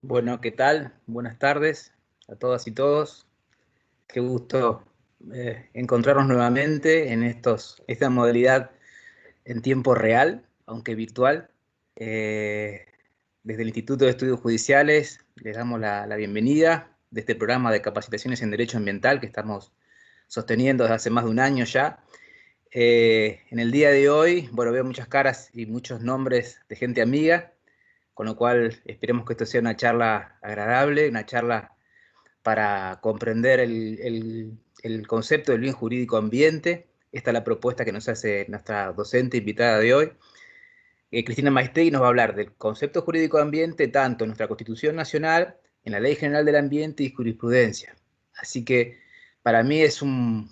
Bueno, ¿qué tal? Buenas tardes a todas y todos. Qué gusto encontrarnos nuevamente en esta modalidad en tiempo real, aunque virtual. Eh, Desde el Instituto de Estudios Judiciales les damos la bienvenida de este programa de capacitaciones en Derecho Ambiental que estamos sosteniendo desde hace más de un año ya. En el día de hoy, bueno, veo muchas caras y muchos nombres de gente amiga, con lo cual esperemos que esto sea una charla agradable, una charla para comprender el concepto del bien jurídico ambiente. Esta es la propuesta que nos hace nuestra docente invitada de hoy. Cristina Maestegui nos va a hablar del concepto jurídico ambiente tanto en nuestra Constitución Nacional, en la Ley General del Ambiente y jurisprudencia. Así que para mí es un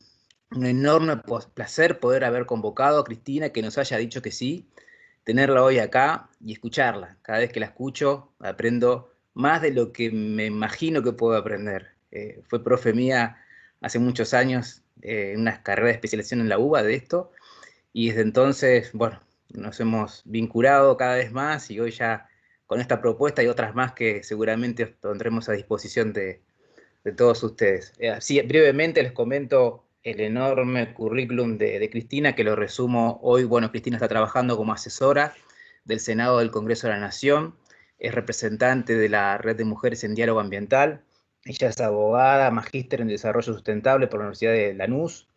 enorme placer poder haber convocado a Cristina, que nos haya dicho que sí, tenerla hoy acá y escucharla. Cada vez que la escucho aprendo más de lo que me imagino que puedo aprender. Fue profe mía hace muchos años en una carrera de especialización en la UBA de esto, y desde entonces, bueno, nos hemos vinculado cada vez más y hoy ya con esta propuesta y otras más que seguramente pondremos a disposición de todos ustedes. Así, brevemente les comento el enorme currículum de Cristina, que lo resumo hoy. Bueno, Cristina está trabajando como asesora del Senado del Congreso de la Nación, es representante de la Red de Mujeres en Diálogo Ambiental, ella es abogada, magíster en Desarrollo Sustentable por la Universidad de Lanús.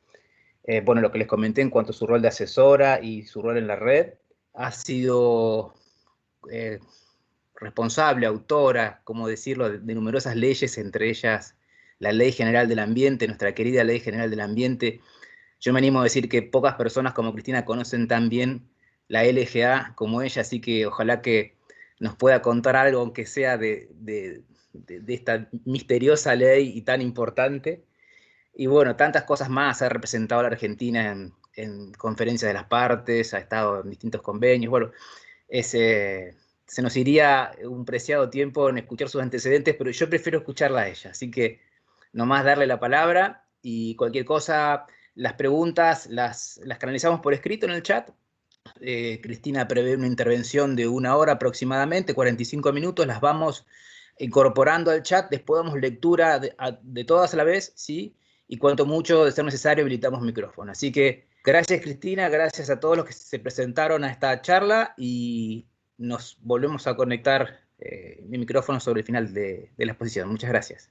Bueno, lo que les comenté en cuanto a su rol de asesora y su rol en la red, ha sido eh, responsable, autora, como decirlo, de numerosas leyes, entre ellas la Ley General del Ambiente, nuestra querida Ley General del Ambiente. Yo me animo a decir que pocas personas como Cristina conocen tan bien la LGA como ella, así que ojalá que nos pueda contar algo, aunque sea de esta misteriosa ley y tan importante. Y bueno, tantas cosas más, ha representado a la Argentina en conferencias de las partes, ha estado en distintos convenios. Bueno, se nos iría un preciado tiempo en escuchar sus antecedentes, pero yo prefiero escucharla a ella. Así que nomás darle la palabra y cualquier cosa, las preguntas las canalizamos por escrito en el chat. Cristina prevé una intervención de 1 hora aproximadamente, 45 minutos, las vamos incorporando al chat, después damos lectura de todas a la vez, ¿sí? Y cuanto mucho, de ser necesario, habilitamos micrófono. Así que gracias Cristina, gracias a todos los que se presentaron a esta charla y nos volvemos a conectar mi micrófono sobre el final de la exposición. Muchas gracias.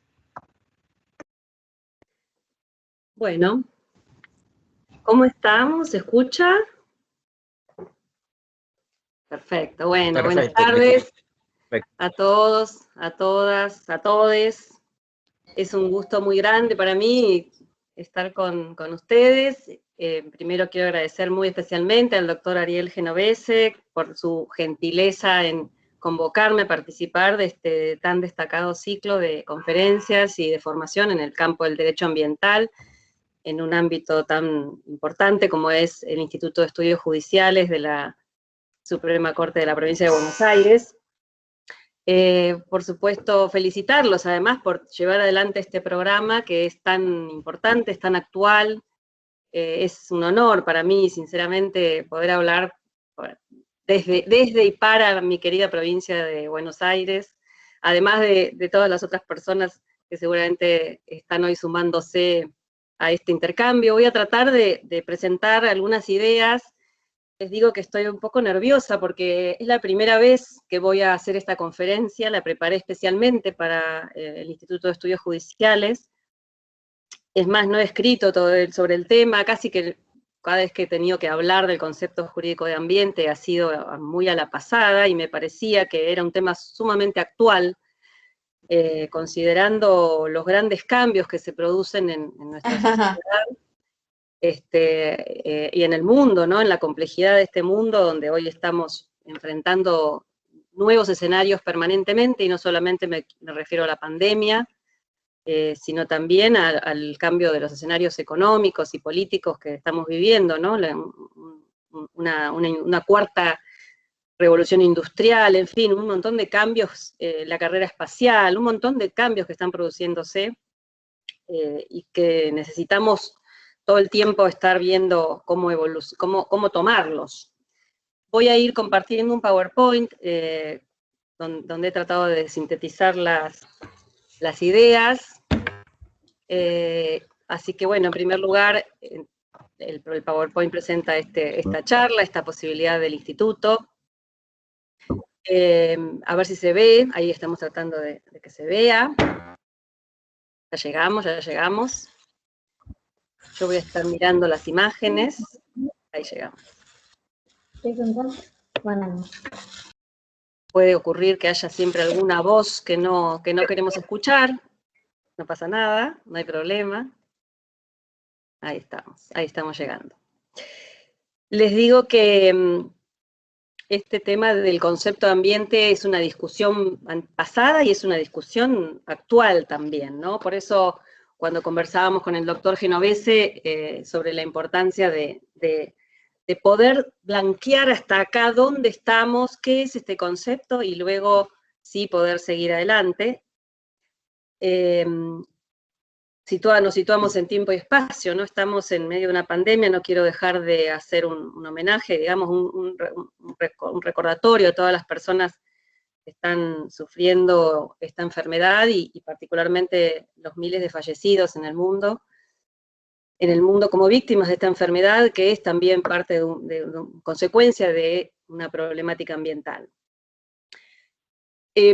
Bueno, ¿cómo estamos? ¿Se escucha? Perfecto, bueno, Perfecto, buenas tardes perfecto. a todos, a todas, a todes. Es un gusto muy grande para mí estar con ustedes. Primero quiero agradecer muy especialmente al doctor Ariel Genovese por su gentileza en convocarme a participar de este tan destacado ciclo de conferencias y de formación en el campo del derecho ambiental, en un ámbito tan importante como es el Instituto de Estudios Judiciales de la Suprema Corte de la Provincia de Buenos Aires. Por supuesto, felicitarlos además por llevar adelante este programa que es tan importante, es tan actual. Es un honor para mí, sinceramente, poder hablar desde y para mi querida provincia de Buenos Aires, además de todas las otras personas que seguramente están hoy sumándose a este intercambio. Voy a tratar de presentar algunas ideas. Les digo que estoy un poco nerviosa porque es la primera vez que voy a hacer esta conferencia, la preparé especialmente para el Instituto de Estudios Judiciales. Es más, no he escrito todo sobre el tema, casi que cada vez que he tenido que hablar del concepto jurídico de ambiente ha sido muy a la pasada y me parecía que era un tema sumamente actual, considerando los grandes cambios que se producen en nuestra sociedad. Y en el mundo, ¿no? En la complejidad de este mundo donde hoy estamos enfrentando nuevos escenarios permanentemente, y no solamente me refiero a la pandemia, sino también al cambio de los escenarios económicos y políticos que estamos viviendo, ¿no? Una cuarta revolución industrial, en fin, un montón de cambios, la carrera espacial, un montón de cambios que están produciéndose y que necesitamos todo el tiempo estar viendo cómo tomarlos. Voy a ir compartiendo un PowerPoint donde he tratado de sintetizar las ideas. Así que bueno, en primer lugar, el PowerPoint presenta esta charla, esta posibilidad del instituto. A ver si se ve, ahí estamos tratando de que se vea. Ya llegamos. Yo voy a estar mirando las imágenes. Ahí llegamos. Puede ocurrir que haya siempre alguna voz que no queremos escuchar. No pasa nada, no hay problema. Ahí estamos llegando. Les digo que este tema del concepto de ambiente es una discusión pasada y es una discusión actual también, ¿no? Por eso, cuando conversábamos con el doctor Genovese sobre la importancia de poder blanquear hasta acá dónde estamos, qué es este concepto, y luego sí poder seguir adelante. Nos situamos en tiempo y espacio, ¿no? Estamos en medio de una pandemia, no quiero dejar de hacer un homenaje, digamos, un recordatorio a todas las personas que están sufriendo esta enfermedad y particularmente los miles de fallecidos en el mundo como víctimas de esta enfermedad, que es también parte de consecuencia de una problemática ambiental.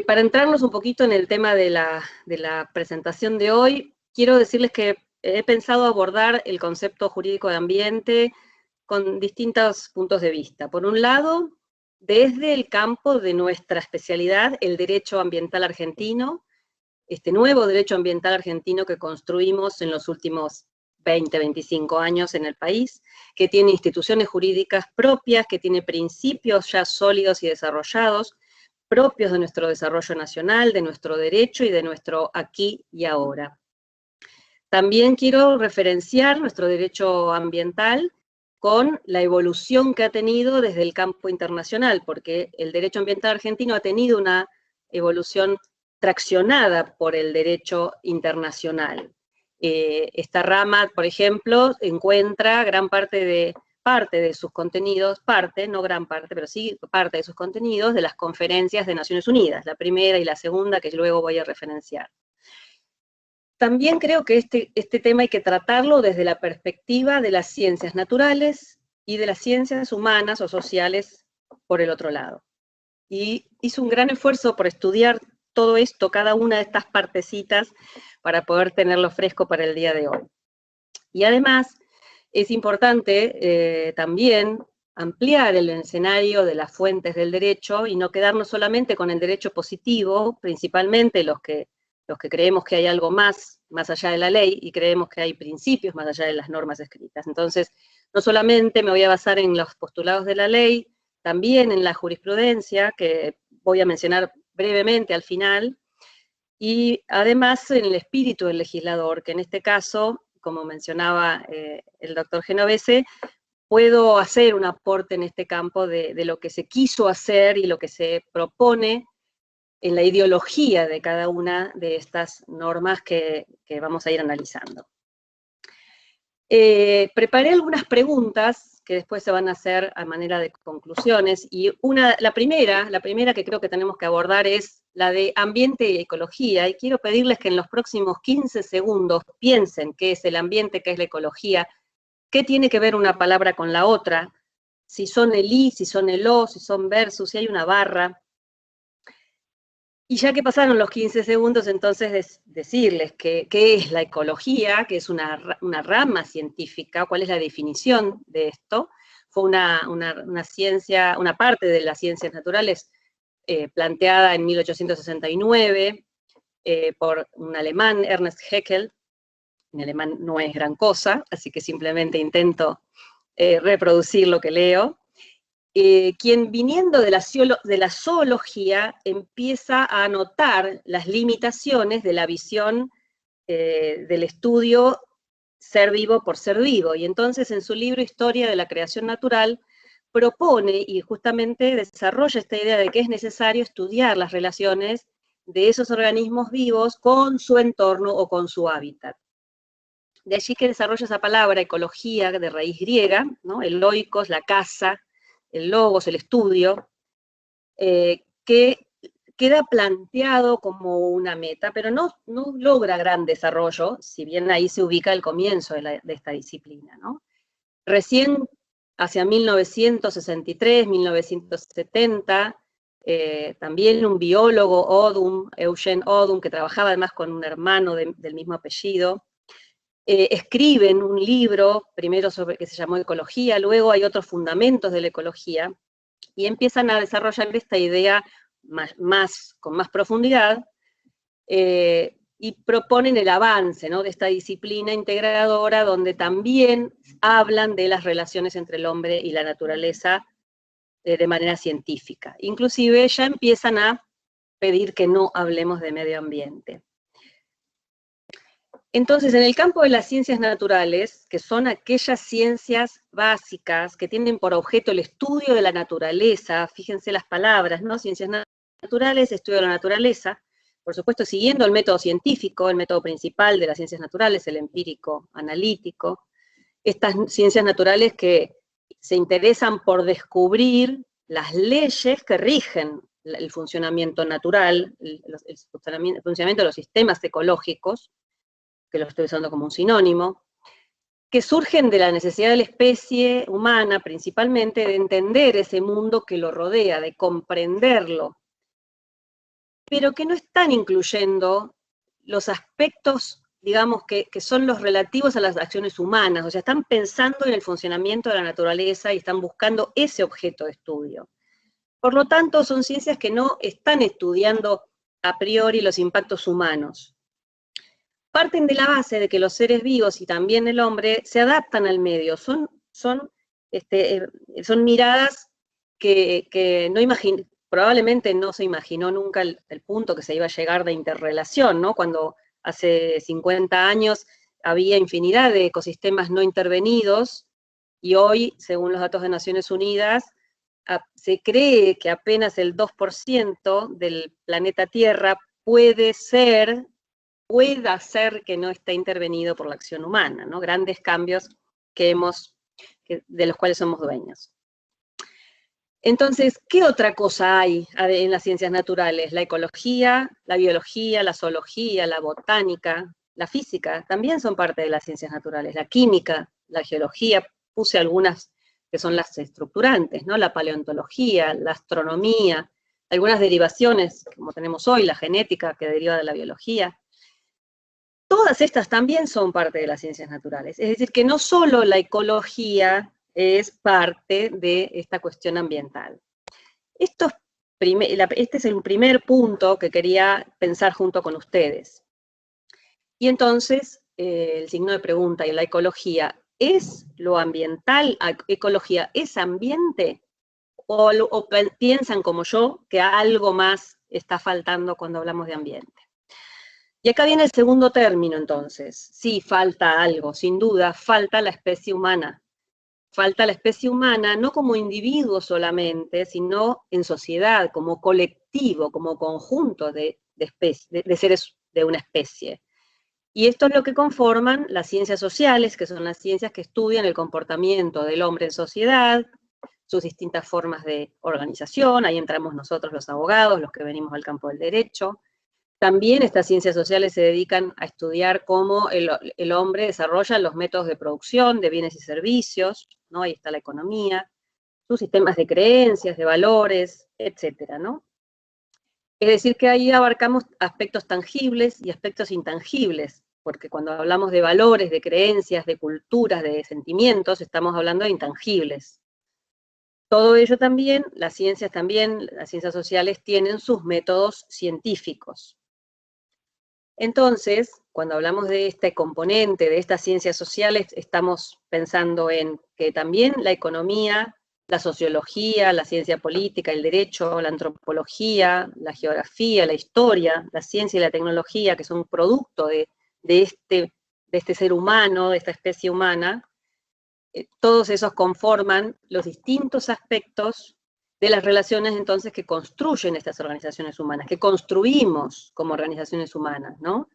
Para entrarnos un poquito en el tema de la presentación de hoy, quiero decirles que he pensado abordar el concepto jurídico de ambiente con distintos puntos de vista. Por un lado, desde el campo de nuestra especialidad, el derecho ambiental argentino, este nuevo derecho ambiental argentino que construimos en los últimos 20, 25 años en el país, que tiene instituciones jurídicas propias, que tiene principios ya sólidos y desarrollados, propios de nuestro desarrollo nacional, de nuestro derecho y de nuestro aquí y ahora. También quiero referenciar nuestro derecho ambiental con la evolución que ha tenido desde el campo internacional, porque el derecho ambiental argentino ha tenido una evolución traccionada por el derecho internacional. Esta rama, por ejemplo, encuentra gran parte de sus contenidos, no gran parte, pero sí parte de sus contenidos de las conferencias de Naciones Unidas, la primera y la segunda, que luego voy a referenciar. También creo que este tema hay que tratarlo desde la perspectiva de las ciencias naturales y de las ciencias humanas o sociales por el otro lado. Y hice un gran esfuerzo por estudiar todo esto, cada una de estas partecitas, para poder tenerlo fresco para el día de hoy. Y además, es importante también ampliar el escenario de las fuentes del derecho y no quedarnos solamente con el derecho positivo, principalmente los que creemos que hay algo más allá de la ley, y creemos que hay principios más allá de las normas escritas. Entonces, no solamente me voy a basar en los postulados de la ley, también en la jurisprudencia, que voy a mencionar brevemente al final, y además en el espíritu del legislador, que en este caso, como mencionaba el doctor Genovese, puedo hacer un aporte en este campo de lo que se quiso hacer y lo que se propone en la ideología de cada una de estas normas que vamos a ir analizando. Preparé algunas preguntas que después se van a hacer a manera de conclusiones, y la primera que creo que tenemos que abordar es la de ambiente y ecología, y quiero pedirles que en los próximos 15 segundos piensen qué es el ambiente, qué es la ecología, qué tiene que ver una palabra con la otra, si son el y, si son el o, si son versus, si hay una barra. Y ya que pasaron los 15 segundos, entonces decirles qué es la ecología, que es una rama científica, cuál es la definición de esto. Fue una ciencia, una parte de las ciencias naturales planteada en 1869 por un alemán, Ernest Haeckel. Mi alemán no es gran cosa, así que simplemente intento reproducir lo que leo. Quien viniendo de la zoología empieza a notar las limitaciones de la visión del estudio ser vivo por ser vivo, y entonces en su libro Historia de la Creación Natural propone y justamente desarrolla esta idea de que es necesario estudiar las relaciones de esos organismos vivos con su entorno o con su hábitat. De allí que desarrolla esa palabra ecología de raíz griega, ¿no? El oikos, la casa, el logos, el estudio, que queda planteado como una meta, pero no logra gran desarrollo, si bien ahí se ubica el comienzo de esta disciplina, ¿no? Recién, hacia 1963, 1970, también un biólogo, Eugene Odum, que trabajaba además con un hermano del mismo apellido, escriben un libro, primero que se llamó Ecología, luego hay otros fundamentos de la ecología, y empiezan a desarrollar esta idea con más profundidad, y proponen el avance, ¿no?, de esta disciplina integradora, donde también hablan de las relaciones entre el hombre y la naturaleza de manera científica. Inclusive ya empiezan a pedir que no hablemos de medio ambiente. Entonces, en el campo de las ciencias naturales, que son aquellas ciencias básicas que tienen por objeto el estudio de la naturaleza, fíjense las palabras, ¿no? Ciencias naturales, estudio de la naturaleza, por supuesto siguiendo el método científico, el método principal de las ciencias naturales, el empírico analítico, estas ciencias naturales que se interesan por descubrir las leyes que rigen el funcionamiento natural, el funcionamiento de los sistemas ecológicos, que lo estoy usando como un sinónimo, que surgen de la necesidad de la especie humana, principalmente, de entender ese mundo que lo rodea, de comprenderlo, pero que no están incluyendo los aspectos, digamos, que son los relativos a las acciones humanas, o sea, están pensando en el funcionamiento de la naturaleza y están buscando ese objeto de estudio. Por lo tanto, son ciencias que no están estudiando a priori los impactos humanos. Parten de la base de que los seres vivos y también el hombre se adaptan al medio, son miradas que no probablemente no se imaginó nunca el punto que se iba a llegar de interrelación, ¿no? Cuando hace 50 años había infinidad de ecosistemas no intervenidos, y hoy, según los datos de Naciones Unidas, se cree que apenas el 2% del planeta Tierra pueda ser que no esté intervenido por la acción humana, ¿no? Grandes cambios de los cuales somos dueños. Entonces, ¿qué otra cosa hay en las ciencias naturales? La ecología, la biología, la zoología, la botánica, la física, también son parte de las ciencias naturales. La química, la geología, puse algunas que son las estructurantes, ¿no? La paleontología, la astronomía, algunas derivaciones, como tenemos hoy, la genética que deriva de la biología. Todas estas también son parte de las ciencias naturales. Es decir, que no solo la ecología es parte de esta cuestión ambiental. Este es el primer punto que quería pensar junto con ustedes. Y entonces, el signo de pregunta y la ecología, ¿es lo ambiental? ¿Ecología es ambiente? ¿O piensan como yo que algo más está faltando cuando hablamos de ambiente? Y acá viene el segundo término, entonces. Sí, falta algo, sin duda, falta la especie humana. Falta la especie humana no como individuo solamente, sino en sociedad, como colectivo, como conjunto de seres de una especie. Y esto es lo que conforman las ciencias sociales, que son las ciencias que estudian el comportamiento del hombre en sociedad, sus distintas formas de organización. Ahí entramos nosotros los abogados, los que venimos al campo del derecho. También estas ciencias sociales se dedican a estudiar cómo el hombre desarrolla los métodos de producción de bienes y servicios, ¿no? Ahí está la economía, sus sistemas de creencias, de valores, etcétera, ¿no? Es decir, que ahí abarcamos aspectos tangibles y aspectos intangibles, porque cuando hablamos de valores, de creencias, de culturas, de sentimientos, estamos hablando de intangibles. Todo ello también, las ciencias sociales tienen sus métodos científicos. Entonces, cuando hablamos de este componente, de estas ciencias sociales, estamos pensando en que también la economía, la sociología, la ciencia política, el derecho, la antropología, la geografía, la historia, la ciencia y la tecnología, que son producto de este ser humano, de esta especie humana, todos esos conforman los distintos aspectos de las relaciones entonces que construyen estas organizaciones humanas, que construimos como organizaciones humanas, ¿no?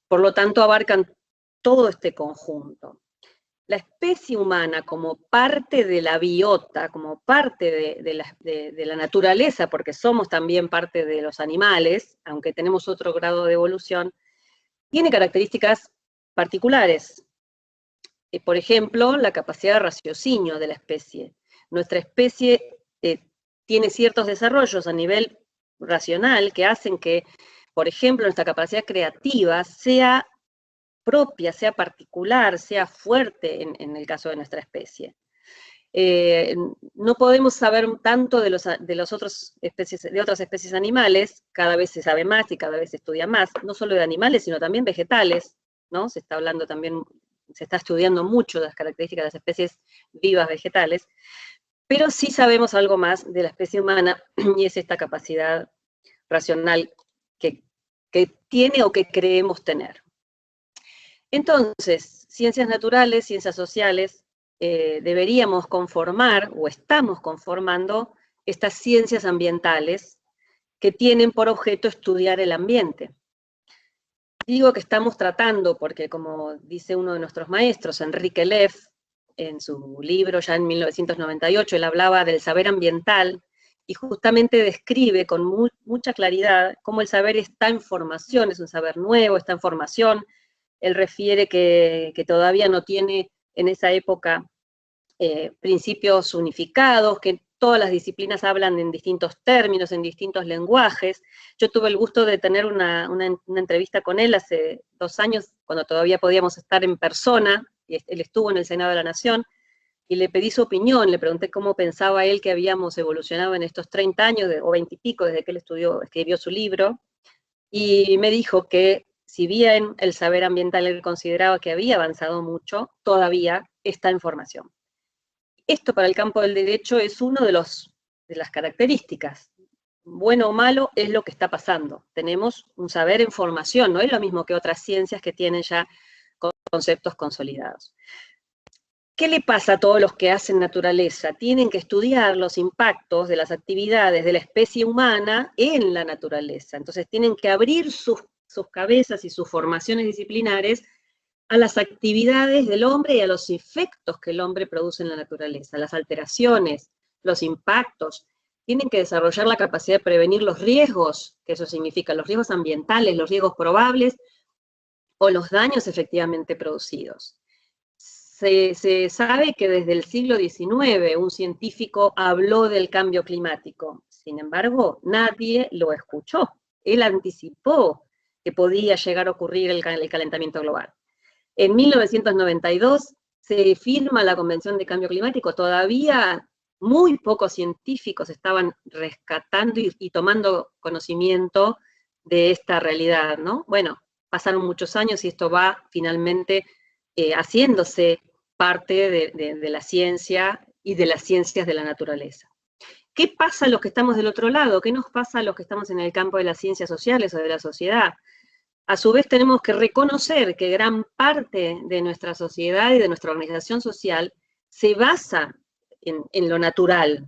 Por lo tanto, abarcan todo este conjunto. la especie humana como parte de la biota, como parte de la naturaleza, porque somos también parte de los animales, aunque tenemos otro grado de evolución, tiene características particulares. Por ejemplo, la capacidad de raciocinio de la especie. Nuestra especie tiene ciertos desarrollos a nivel racional que hacen que, por ejemplo, nuestra capacidad creativa sea propia, sea particular, sea fuerte en el caso de nuestra especie. No podemos saber tanto de otras especies animales, cada vez se sabe más y cada vez se estudia más, no solo de animales, sino también vegetales, ¿no? Se está estudiando mucho las características de las especies vivas vegetales, pero sí sabemos algo más de la especie humana, y es esta capacidad racional que tiene o que creemos tener. Entonces, ciencias naturales, ciencias sociales, deberíamos conformar, o estamos conformando, estas ciencias ambientales que tienen por objeto estudiar el ambiente. Digo que estamos tratando, porque como dice uno de nuestros maestros, Enrique Leff, en su libro ya en 1998, él hablaba del saber ambiental, y justamente describe con mucha claridad cómo el saber está en formación, es un saber nuevo, está en formación. Él refiere que todavía no tiene en esa época principios unificados, que todas las disciplinas hablan en distintos términos, en distintos lenguajes. Yo tuve el gusto de tener una entrevista con él hace 2 años, cuando todavía podíamos estar en persona, y él estuvo en el Senado de la Nación, y le pedí su opinión, le pregunté cómo pensaba él que habíamos evolucionado en estos 30 años, o 20 y pico, desde que él escribió su libro, y me dijo que si bien el saber ambiental él consideraba que había avanzado mucho, todavía está en formación. Esto para el campo del derecho es uno de las características. Bueno o malo es lo que está pasando. Tenemos un saber en formación, no es lo mismo que otras ciencias que tienen ya conceptos consolidados. ¿Qué le pasa a todos los que hacen naturaleza? Tienen que estudiar los impactos de las actividades de la especie humana en la naturaleza. Entonces tienen que abrir sus cabezas y sus formaciones disciplinares a las actividades del hombre y a los efectos que el hombre produce en la naturaleza, las alteraciones, los impactos. Tienen que desarrollar la capacidad de prevenir los riesgos, que eso significa los riesgos ambientales, los riesgos probables o los daños efectivamente producidos. Se sabe que desde el siglo XIX un científico habló del cambio climático. Sin embargo, nadie lo escuchó. Él anticipó que podía llegar a ocurrir el calentamiento global. En 1992 se firma la Convención de Cambio Climático. Todavía muy pocos científicos estaban rescatando y tomando conocimiento de esta realidad, ¿no? Bueno, pasaron muchos años y esto va finalmente haciéndose parte de la ciencia y de las ciencias de la naturaleza. ¿Qué pasa a los que estamos del otro lado? ¿Qué nos pasa a los que estamos en el campo de las ciencias sociales o de la sociedad? A su vez tenemos que reconocer que gran parte de nuestra sociedad y de nuestra organización social se basa en lo natural.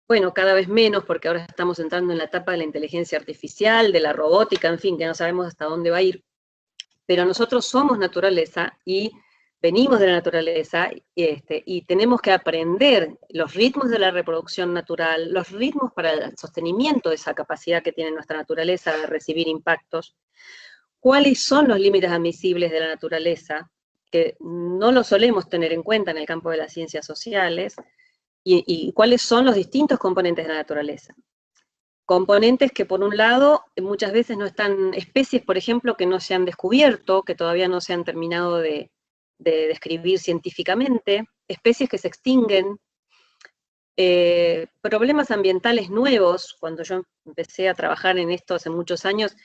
Bueno, cada vez menos, porque ahora estamos entrando en la etapa de la inteligencia artificial, de la robótica, en fin, que no sabemos hasta dónde va a ir. Pero nosotros somos naturaleza y venimos de la naturaleza y tenemos que aprender los ritmos de la reproducción natural, los ritmos para el sostenimiento de esa capacidad que tiene nuestra naturaleza de recibir impactos, cuáles son los límites admisibles de la naturaleza, que no lo solemos tener en cuenta en el campo de las ciencias sociales, y cuáles son los distintos componentes de la naturaleza. Componentes que por un lado muchas veces no están, especies por ejemplo que no se han descubierto, que todavía no se han terminado de describir científicamente, especies que se extinguen, problemas ambientales nuevos. Cuando yo empecé a trabajar en esto hace muchos años,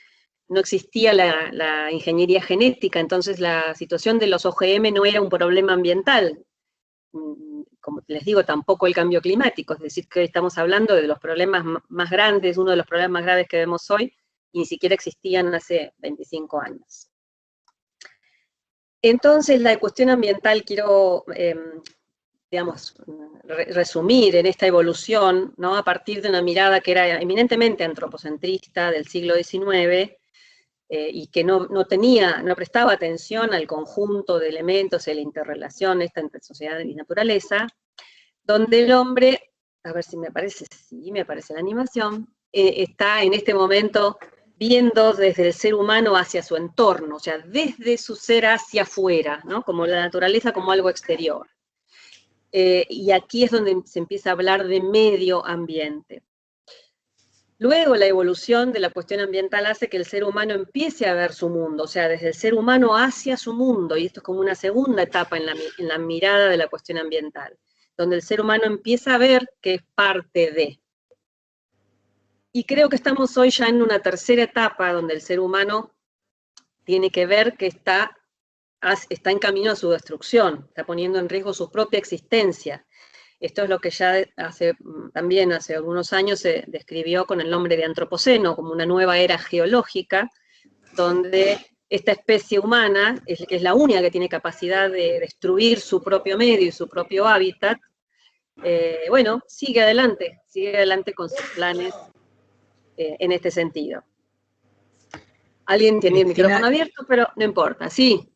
no existía la ingeniería genética, entonces la situación de los OGM no era un problema ambiental. Como les digo, tampoco el cambio climático, es decir, que estamos hablando de los problemas más grandes, uno de los problemas más graves que vemos hoy, y ni siquiera existían hace 25 años. Entonces, la cuestión ambiental quiero, digamos, resumir en esta evolución, ¿no? A partir de una mirada que era eminentemente antropocentrista del siglo XIX, y que no prestaba atención al conjunto de elementos y la interrelación esta entre sociedad y naturaleza, donde el hombre, a ver si me aparece, sí, me aparece la animación, está en este momento viendo desde el ser humano hacia su entorno, o sea, desde su ser hacia afuera, ¿no? Como la naturaleza como algo exterior. Y aquí es donde se empieza a hablar de medio ambiente. Luego la evolución de la cuestión ambiental hace que el ser humano empiece a ver su mundo, o sea, desde el ser humano hacia su mundo, y esto es como una segunda etapa en la mirada de la cuestión ambiental, donde el ser humano empieza a ver que es parte de. Y creo que estamos hoy ya en una tercera etapa donde el ser humano tiene que ver que está en camino a su destrucción, está poniendo en riesgo su propia existencia. Esto es lo que ya también hace algunos años se describió con el nombre de antropoceno, como una nueva era geológica, donde esta especie humana, que es la única que tiene capacidad de destruir su propio medio y su propio hábitat, bueno, sigue adelante con sus planes en este sentido. Alguien tiene el micrófono abierto, pero no importa, sí.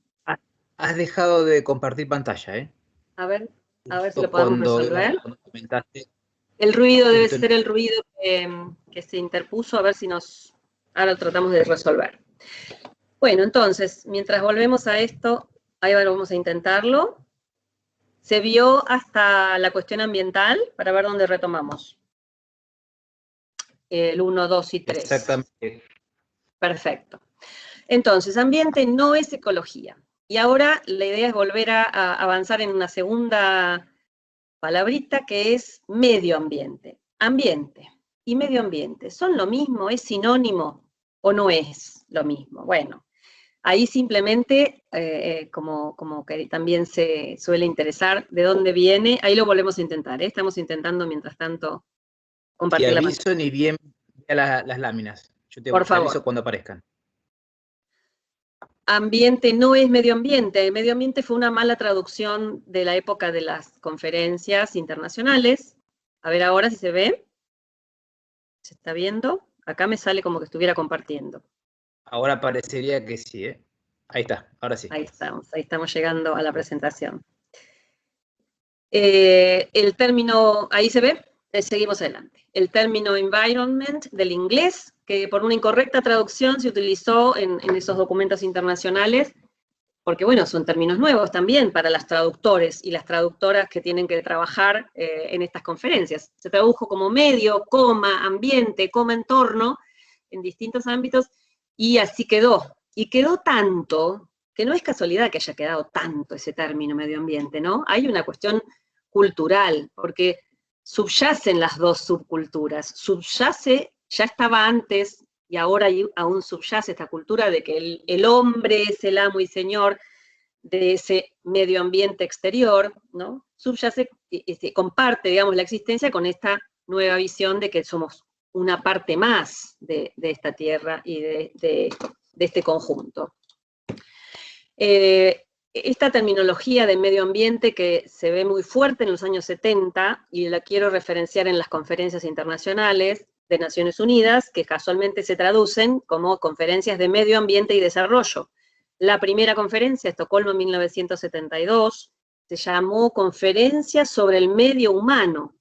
Has dejado de compartir pantalla, ¿eh? A ver si lo podemos resolver. Cuando comentaste. El ruido debe ser el ruido que se interpuso, a ver si ahora lo tratamos de resolver. Bueno, entonces, mientras volvemos a esto, ahí vamos a intentarlo. Se vio hasta la cuestión ambiental, para ver dónde retomamos. El 1, 2 y 3. Exactamente. Perfecto. Entonces, ambiente no es ecología. Y ahora la idea es volver a avanzar en una segunda palabrita que es medio ambiente. Ambiente y medio ambiente, ¿son lo mismo? ¿Es sinónimo o no es lo mismo? Bueno, ahí simplemente, como que también se suele interesar de dónde viene, ahí lo volvemos a intentar, ¿eh? Estamos intentando mientras tanto compartir la pantalla. Te aviso ni bien las láminas. Yo te aviso cuando aparezcan. Ambiente no es medio ambiente. Medio ambiente fue una mala traducción de la época de las conferencias internacionales. A ver ahora si se ve. ¿Se está viendo? Acá me sale como que estuviera compartiendo. Ahora parecería que sí, ¿eh? Ahí está, ahora sí. Ahí estamos llegando a la presentación. El término, ahí se ve, seguimos adelante. El término environment del inglés, que por una incorrecta traducción se utilizó en esos documentos internacionales, porque bueno, son términos nuevos también para los traductores y las traductoras que tienen que trabajar en estas conferencias. Se tradujo como medio, coma, ambiente, coma, entorno, en distintos ámbitos, y así quedó. Y quedó tanto, que no es casualidad que haya quedado tanto ese término medio ambiente, ¿no? Hay una cuestión cultural, porque subyacen las dos subculturas. Subyace, ya estaba antes, y ahora aún subyace esta cultura de que el hombre es el amo y señor de ese medio ambiente exterior, ¿no? Subyace, comparte, digamos, la existencia con esta nueva visión de que somos una parte más de esta tierra y de este conjunto. Esta terminología de medio ambiente que se ve muy fuerte en los años 70, y la quiero referenciar en las conferencias internacionales de Naciones Unidas, que casualmente se traducen como conferencias de medio ambiente y desarrollo. La primera conferencia, Estocolmo en 1972, se llamó Conferencia sobre el Medio Humano,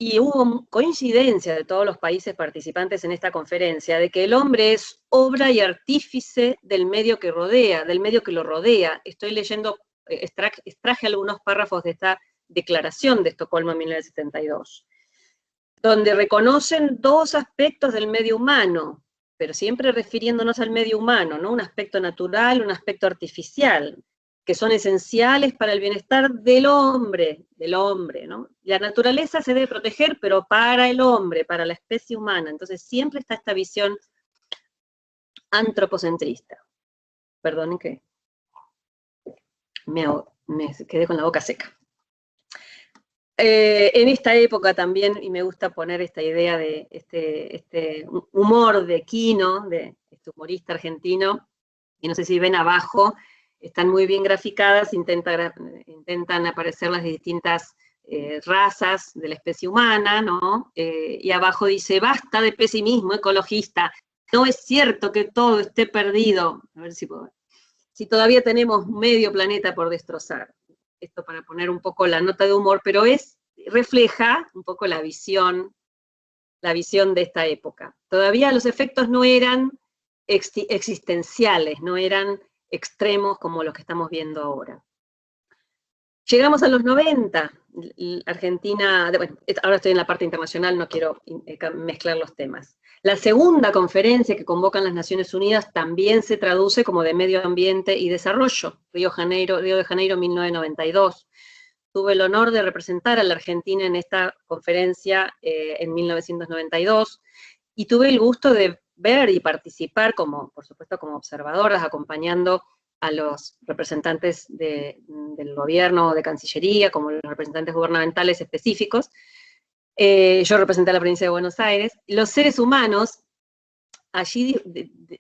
y hubo coincidencia de todos los países participantes en esta conferencia de que el hombre es obra y artífice del medio que rodea, del medio que lo rodea. Estoy leyendo, extraje algunos párrafos de esta declaración de Estocolmo en 1972, donde reconocen dos aspectos del medio humano, pero siempre refiriéndonos al medio humano, ¿no? Un aspecto natural, un aspecto artificial, que son esenciales para el bienestar del hombre, ¿no? La naturaleza se debe proteger, pero para el hombre, para la especie humana. Entonces siempre está esta visión antropocentrista. Perdonen que me quedé con la boca seca. En esta época también, y me gusta poner esta idea de este humor de Quino, de este humorista argentino, y no sé si ven abajo, están muy bien graficadas, intentan aparecer las distintas razas de la especie humana, ¿no? Y abajo dice, basta de pesimismo ecologista, no es cierto que todo esté perdido. A ver si puedo ver. Si todavía tenemos medio planeta por destrozar. Esto para poner un poco la nota de humor, pero refleja un poco la visión de esta época. Todavía los efectos no eran existenciales, no eran extremos como los que estamos viendo ahora. Llegamos a los 90, Argentina, bueno, ahora estoy en la parte internacional, no quiero mezclar los temas. La segunda conferencia que convocan las Naciones Unidas también se traduce como de Medio Ambiente y Desarrollo, Río de Janeiro 1992. Tuve el honor de representar a la Argentina en esta conferencia en 1992, y tuve el gusto de ver y participar, por supuesto como observadoras, acompañando a los representantes del gobierno, de Cancillería, como los representantes gubernamentales específicos. Yo representé a la provincia de Buenos Aires. Los seres humanos allí,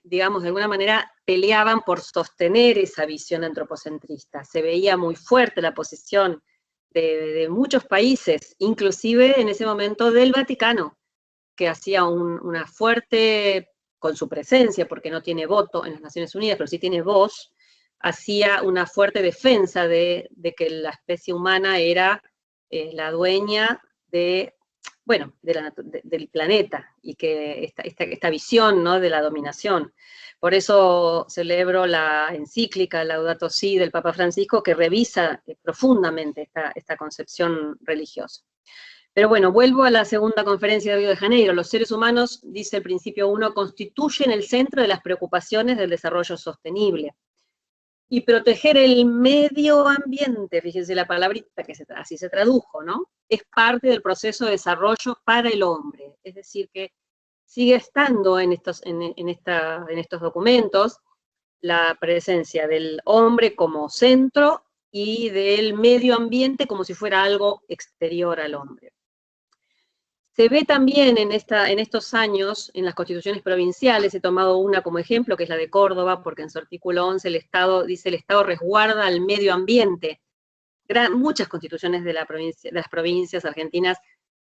digamos, de alguna manera peleaban por sostener esa visión antropocentrista. Se veía muy fuerte la posición de muchos países, inclusive en ese momento del Vaticano, que hacía una fuerte, con su presencia, porque no tiene voto en las Naciones Unidas, pero sí tiene voz, hacía una fuerte defensa de que la especie humana era la dueña del planeta, y que esta visión, ¿no?, de la dominación. Por eso celebro la encíclica Laudato Si del Papa Francisco, que revisa profundamente esta concepción religiosa. Pero bueno, vuelvo a la segunda conferencia de Río de Janeiro. Los seres humanos, dice el principio 1, constituyen el centro de las preocupaciones del desarrollo sostenible. Y proteger el medio ambiente, fíjense la palabrita que así se tradujo, ¿no?, es parte del proceso de desarrollo para el hombre. Es decir, que sigue estando en estos documentos la presencia del hombre como centro y del medio ambiente como si fuera algo exterior al hombre. Se ve también en estos años, en las constituciones provinciales, he tomado una como ejemplo, que es la de Córdoba, porque en su artículo 11 el Estado dice: el Estado resguarda al medio ambiente. Muchas constituciones de las provincias argentinas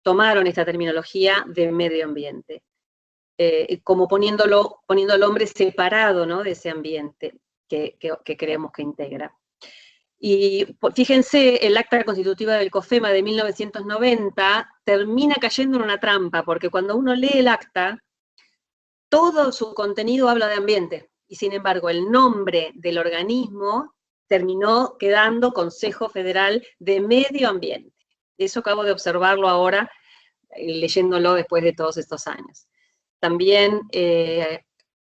tomaron esta terminología de medio ambiente, como poniendo al hombre separado, ¿no?, de ese ambiente que creemos que integra. Y fíjense, el acta constitutiva del COFEMA de 1990 termina cayendo en una trampa, porque cuando uno lee el acta, todo su contenido habla de ambiente, y sin embargo el nombre del organismo terminó quedando Consejo Federal de Medio Ambiente. Eso acabo de observarlo ahora, leyéndolo después de todos estos años. También,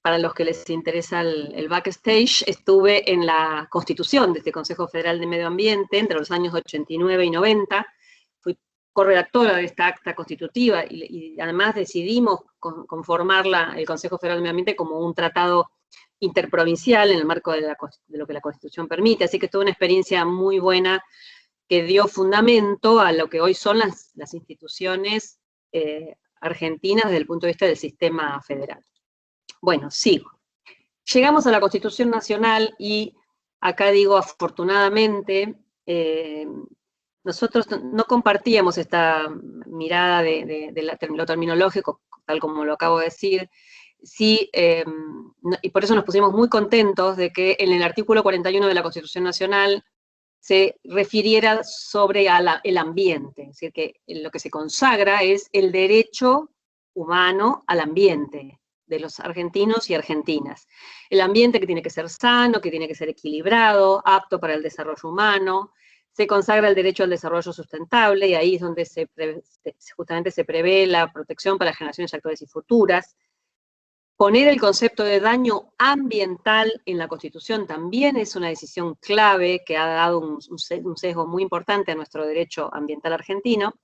para los que les interesa el backstage, estuve en la constitución de este Consejo Federal de Medio Ambiente entre los años 89 y 90, fui corredactora de esta acta constitutiva, y además decidimos conformar el Consejo Federal de Medio Ambiente como un tratado interprovincial en el marco de lo que la Constitución permite, así que tuve una experiencia muy buena que dio fundamento a lo que hoy son las instituciones argentinas desde el punto de vista del sistema federal. Bueno, sigo. Llegamos a la Constitución Nacional y acá digo afortunadamente, nosotros no compartíamos esta mirada de lo terminológico, tal como lo acabo de decir. Sí, y por eso nos pusimos muy contentos de que en el artículo 41 de la Constitución Nacional se refiriera sobre el ambiente, es decir, que lo que se consagra es el derecho humano al ambiente de los argentinos y argentinas. El ambiente que tiene que ser sano, que tiene que ser equilibrado, apto para el desarrollo humano. Se consagra el derecho al desarrollo sustentable, y ahí es donde justamente se prevé la protección para las generaciones actuales y futuras. Poner el concepto de daño ambiental en la Constitución también es una decisión clave que ha dado un sesgo muy importante a nuestro derecho ambiental argentino.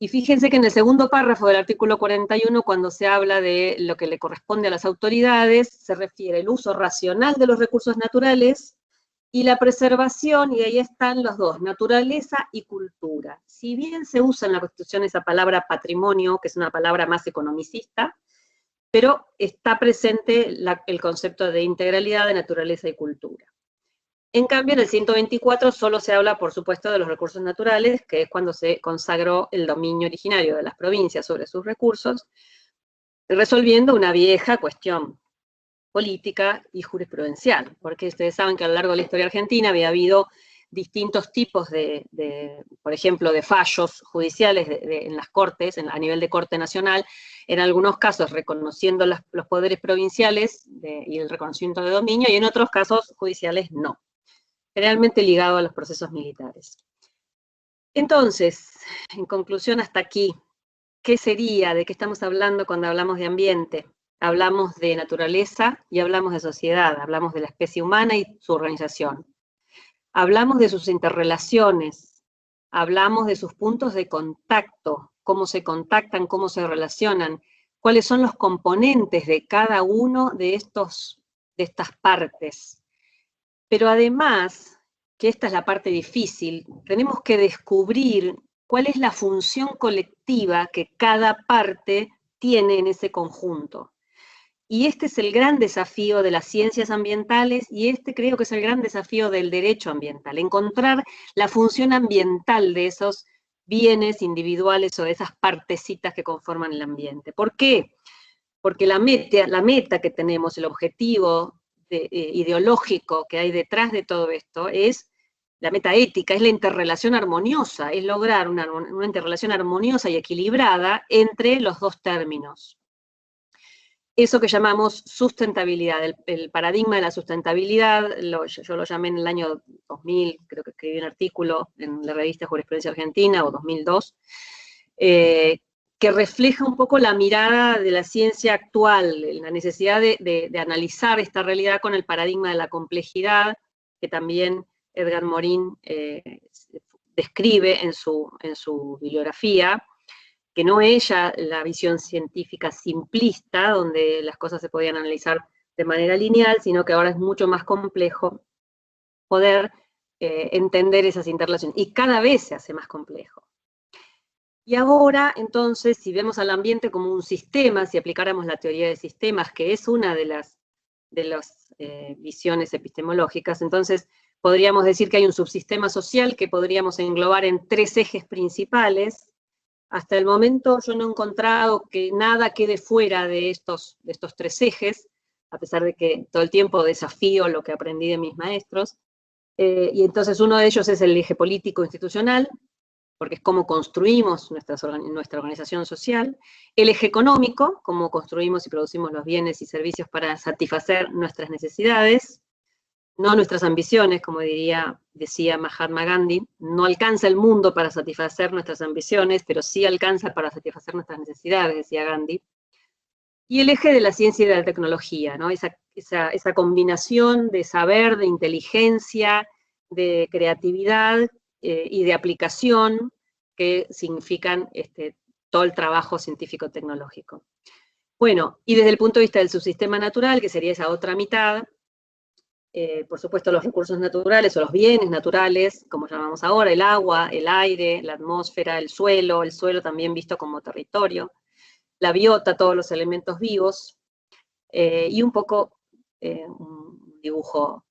Y fíjense que en el segundo párrafo del artículo 41, cuando se habla de lo que le corresponde a las autoridades, se refiere al uso racional de los recursos naturales y la preservación, y ahí están los dos, naturaleza y cultura. Si bien se usa en la Constitución esa palabra patrimonio, que es una palabra más economicista, pero está presente el concepto de integralidad de naturaleza y cultura. En cambio, en el 124 solo se habla, por supuesto, de los recursos naturales, que es cuando se consagró el dominio originario de las provincias sobre sus recursos, resolviendo una vieja cuestión política y jurisprudencial, porque ustedes saben que a lo largo de la historia argentina había habido distintos tipos por ejemplo, de fallos judiciales en las cortes, a nivel de Corte Nacional, en algunos casos reconociendo los poderes provinciales y el reconocimiento de dominio, y en otros casos judiciales no, generalmente ligado a los procesos militares. Entonces, en conclusión hasta aquí, ¿qué sería? ¿De qué estamos hablando cuando hablamos de ambiente? Hablamos de naturaleza y hablamos de sociedad, hablamos de la especie humana y su organización. Hablamos de sus interrelaciones, hablamos de sus puntos de contacto, cómo se contactan, cómo se relacionan, cuáles son los componentes de cada uno de estas partes. Pero además, que esta es la parte difícil, tenemos que descubrir cuál es la función colectiva que cada parte tiene en ese conjunto. Y este es el gran desafío de las ciencias ambientales y este creo que es el gran desafío del derecho ambiental, encontrar la función ambiental de esos bienes individuales o de esas partecitas que conforman el ambiente. ¿Por qué? Porque la meta que tenemos, el objetivo ideológico que hay detrás de todo esto es la meta ética, es la interrelación armoniosa, es lograr una interrelación armoniosa y equilibrada entre los dos términos. Eso que llamamos sustentabilidad, el paradigma de la sustentabilidad, yo lo llamé en el año 2000, creo que escribí un artículo en la revista Jurisprudencia Argentina, o 2002, que refleja un poco la mirada de la ciencia actual, la necesidad de analizar esta realidad con el paradigma de la complejidad, que también Edgar Morin describe en su bibliografía, que no es ya la visión científica simplista, donde las cosas se podían analizar de manera lineal, sino que ahora es mucho más complejo poder entender esas interrelaciones, y cada vez se hace más complejo. Y ahora, entonces, si vemos al ambiente como un sistema, si aplicáramos la teoría de sistemas, que es una de las visiones epistemológicas, entonces podríamos decir que hay un subsistema social que podríamos englobar en 3 ejes principales. Hasta el momento yo no he encontrado que nada quede fuera de estos 3 ejes, a pesar de que todo el tiempo desafío lo que aprendí de mis maestros. Y entonces uno de ellos es el eje político institucional, porque es cómo construimos nuestra organización social. El eje económico, cómo construimos y producimos los bienes y servicios para satisfacer nuestras necesidades, no nuestras ambiciones, como decía Mahatma Gandhi. No alcanza el mundo para satisfacer nuestras ambiciones, pero sí alcanza para satisfacer nuestras necesidades, decía Gandhi. Y el eje de la ciencia y de la tecnología, ¿no? Esa combinación de saber, de inteligencia, de creatividad y de aplicación que significan todo el trabajo científico-tecnológico. Bueno, y desde el punto de vista del subsistema natural, que sería esa otra mitad, por supuesto los recursos naturales o los bienes naturales, como llamamos ahora, el agua, el aire, la atmósfera, el suelo también visto como territorio, la biota, todos los elementos vivos, y un poco un dibujo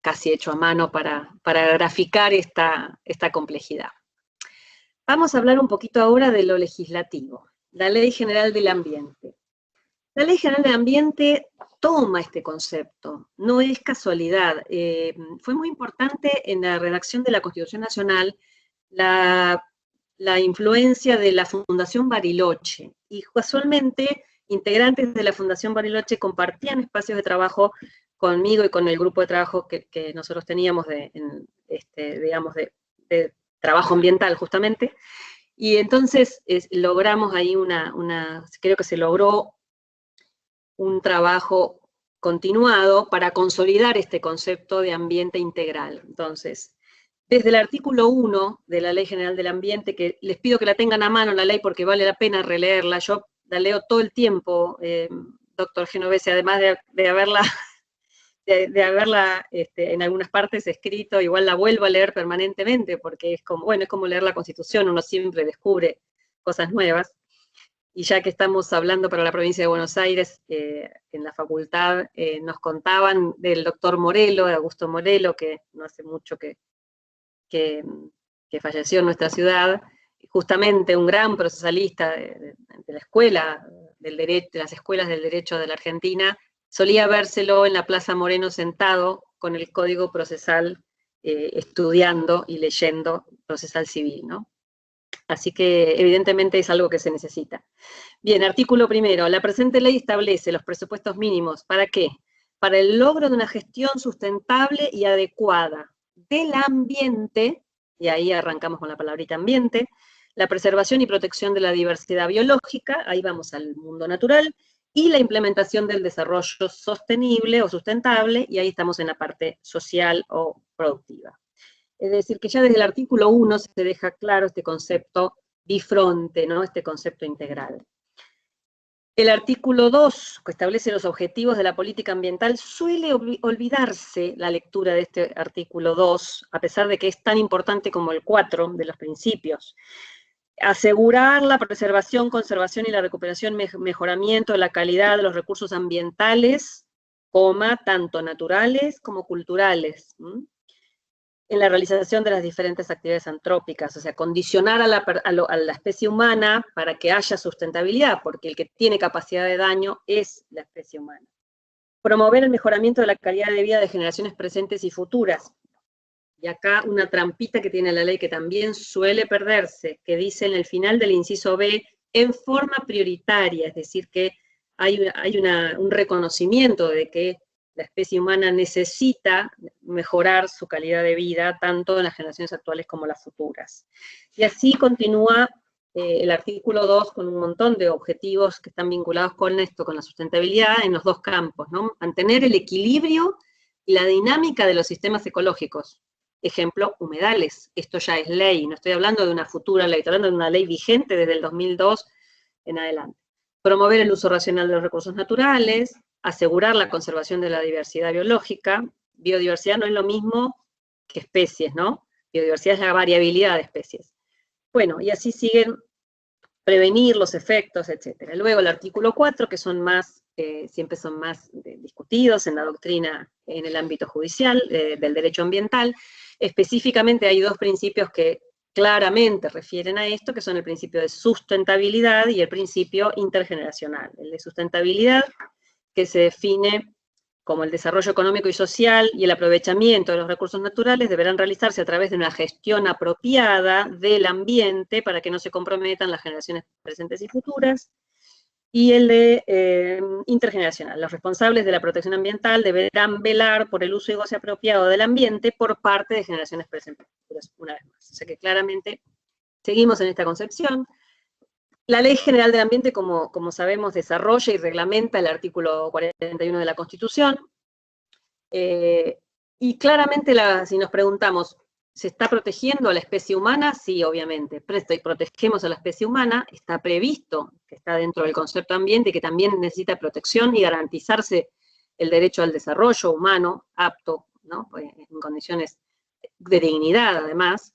casi hecho a mano para graficar esta complejidad. Vamos a hablar un poquito ahora de lo legislativo, la Ley General del Ambiente. La Ley General del Ambiente toma este concepto, no es casualidad. Fue muy importante en la redacción de la Constitución Nacional la influencia de la Fundación Bariloche, y casualmente integrantes de la Fundación Bariloche compartían espacios de trabajo conmigo y con el grupo de trabajo que nosotros teníamos digamos, de trabajo ambiental justamente, y entonces logramos ahí creo que se logró un trabajo continuado para consolidar este concepto de ambiente integral. Entonces, desde el artículo 1 de la Ley General del Ambiente, que les pido que la tengan a mano la ley porque vale la pena releerla, yo la leo todo el tiempo, doctor Genovese, además de haberla en algunas partes escrito, igual la vuelvo a leer permanentemente, porque es como leer la Constitución, uno siempre descubre cosas nuevas. Y ya que estamos hablando para la provincia de Buenos Aires, en la facultad nos contaban del doctor Morelo, de Augusto Morelo, que no hace mucho que falleció en nuestra ciudad, justamente un gran procesalista de la escuela del derecho, de las escuelas del derecho de la Argentina, solía vérselo en la Plaza Moreno sentado con el Código Procesal, estudiando y leyendo procesal civil, ¿no? Así que evidentemente es algo que se necesita. Bien, artículo primero. La presente ley establece los presupuestos mínimos. ¿Para qué? Para el logro de una gestión sustentable y adecuada del ambiente, y ahí arrancamos con la palabrita ambiente, la preservación y protección de la diversidad biológica, ahí vamos al mundo natural, y la implementación del desarrollo sostenible o sustentable, y ahí estamos en la parte social o productiva. Es decir, que ya desde el artículo 1 se deja claro este concepto bifronte, ¿no? Este concepto integral. El artículo 2, que establece los objetivos de la política ambiental, suele olvidarse la lectura de este artículo 2, a pesar de que es tan importante como el 4 de los principios. Asegurar la preservación, conservación y la recuperación, mejoramiento de la calidad de los recursos ambientales, tanto naturales como culturales, en la realización de las diferentes actividades antrópicas, o sea, condicionar a la especie humana para que haya sustentabilidad, porque el que tiene capacidad de daño es la especie humana. Promover el mejoramiento de la calidad de vida de generaciones presentes y futuras. Y acá una trampita que tiene la ley que también suele perderse, que dice en el final del inciso B, en forma prioritaria, es decir, que hay un reconocimiento de que la especie humana necesita mejorar su calidad de vida, tanto en las generaciones actuales como las futuras. Y así continúa el artículo 2 con un montón de objetivos que están vinculados con esto, con la sustentabilidad en los dos campos, ¿no? Mantener el equilibrio y la dinámica de los sistemas ecológicos. Ejemplo, humedales. Esto ya es ley, no estoy hablando de una futura ley, estoy hablando de una ley vigente desde el 2002 en adelante. Promover el uso racional de los recursos naturales, asegurar la conservación de la diversidad biológica. Biodiversidad no es lo mismo que especies, ¿no? Biodiversidad es la variabilidad de especies. Bueno, y así siguen, prevenir los efectos, etc. Luego el artículo 4, que son más, siempre son más discutidos en la doctrina, en el ámbito judicial, del derecho ambiental. Específicamente hay dos principios que claramente refieren a esto, que son el principio de sustentabilidad y el principio intergeneracional. El de sustentabilidad, que se define como el desarrollo económico y social y el aprovechamiento de los recursos naturales deberán realizarse a través de una gestión apropiada del ambiente para que no se comprometan las generaciones presentes y futuras. Y el de intergeneracional. Los responsables de la protección ambiental deberán velar por el uso y goce apropiado del ambiente por parte de generaciones presentes y futuras, una vez más. O sea que claramente seguimos en esta concepción. La Ley General del Ambiente, como sabemos, desarrolla y reglamenta el artículo 41 de la Constitución. Y claramente, si nos preguntamos, ¿se está protegiendo a la especie humana? Sí, obviamente. Protegemos a la especie humana, está previsto, que está dentro del concepto ambiente, que también necesita protección y garantizarse el derecho al desarrollo humano apto, ¿no? En condiciones de dignidad, además.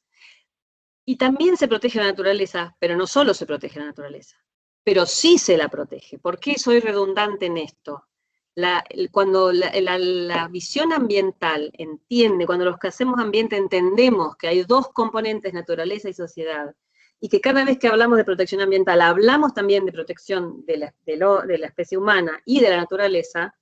Y también se protege la naturaleza, pero no solo se protege la naturaleza, pero sí se la protege. ¿Por qué soy redundante en esto? Cuando la visión ambiental entiende, cuando los que hacemos ambiente entendemos que hay dos componentes, naturaleza y sociedad, y que cada vez que hablamos de protección ambiental, hablamos también de protección de la especie humana y de la naturaleza,